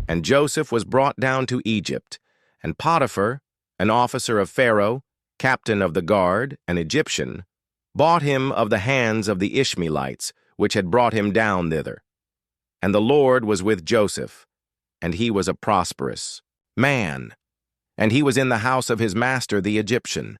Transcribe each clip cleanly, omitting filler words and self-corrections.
And Joseph was brought down to Egypt, and Potiphar, an officer of Pharaoh, captain of the guard, an Egyptian, bought him of the hands of the Ishmaelites, which had brought him down thither. And the Lord was with Joseph, and he was a prosperous man. And he was in the house of his master the Egyptian.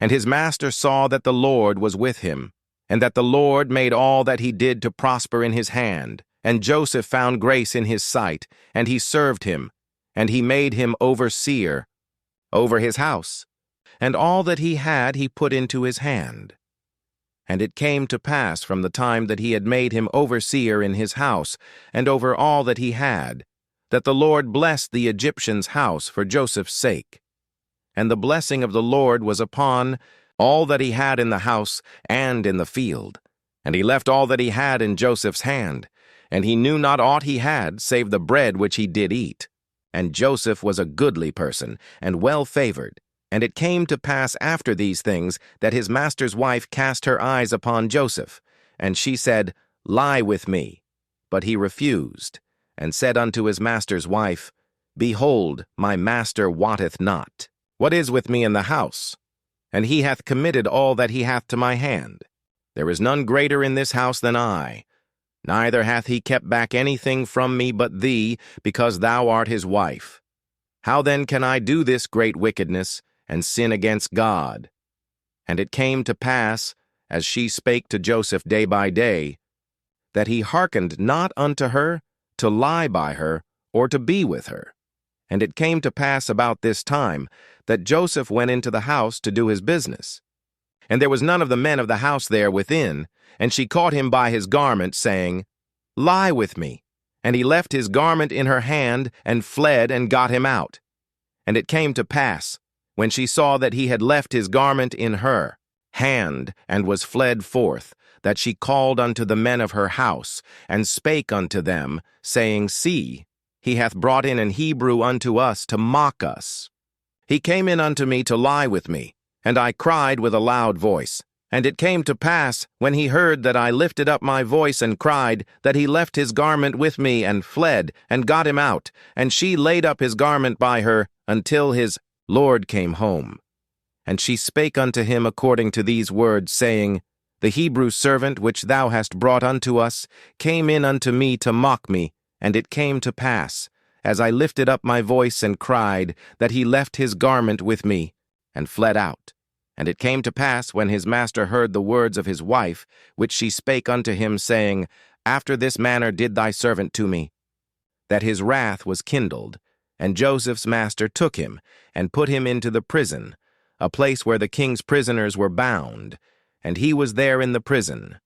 And his master saw that the Lord was with him, and that the Lord made all that he did to prosper in his hand. And Joseph found grace in his sight, and he served him, and he made him overseer over his house, and all that he had he put into his hand. And it came to pass from the time that he had made him overseer in his house, and over all that he had, that the Lord blessed the Egyptian's house for Joseph's sake. And the blessing of the Lord was upon all that he had in the house and in the field. And he left all that he had in Joseph's hand, and he knew not aught he had, save the bread which he did eat. And Joseph was a goodly person, and well-favored. And it came to pass after these things, that his master's wife cast her eyes upon Joseph. And she said, Lie with me. But he refused, and said unto his master's wife, Behold, my master wotteth not what is with me in the house, and he hath committed all that he hath to my hand. There is none greater in this house than I. Neither hath he kept back anything from me but thee, because thou art his wife. How then can I do this great wickedness, and sin against God? And it came to pass, as she spake to Joseph day by day, that he hearkened not unto her, to lie by her, or to be with her. And it came to pass about this time, that Joseph went into the house to do his business. And there was none of the men of the house there within, and she caught him by his garment, saying, Lie with me. And he left his garment in her hand, and fled, and got him out. And it came to pass, when she saw that he had left his garment in her hand, and was fled forth, that she called unto the men of her house, and spake unto them, saying, See, he hath brought in an Hebrew unto us to mock us. He came in unto me to lie with me, and I cried with a loud voice. And it came to pass, when he heard that I lifted up my voice and cried, that he left his garment with me, and fled, and got him out. And she laid up his garment by her, until his Lord came home. And she spake unto him according to these words, saying, The Hebrew servant which thou hast brought unto us came in unto me to mock me. And it came to pass, as I lifted up my voice and cried, that he left his garment with me, and fled out. And it came to pass, when his master heard the words of his wife, which she spake unto him, saying, After this manner did thy servant to me, that his wrath was kindled. And Joseph's master took him, and put him into the prison, a place where the king's prisoners were bound, and he was there in the prison.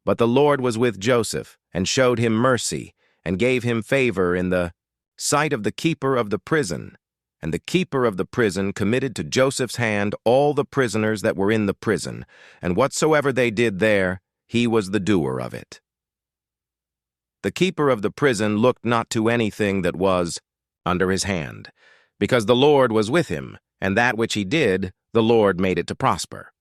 But the Lord was with Joseph, and showed him mercy, and gave him favor in the sight of the keeper of the prison. And the keeper of the prison committed to Joseph's hand all the prisoners that were in the prison, and whatsoever they did there, he was the doer of it. The keeper of the prison looked not to anything that was under his hand, because the Lord was with him, and that which he did, the Lord made it to prosper.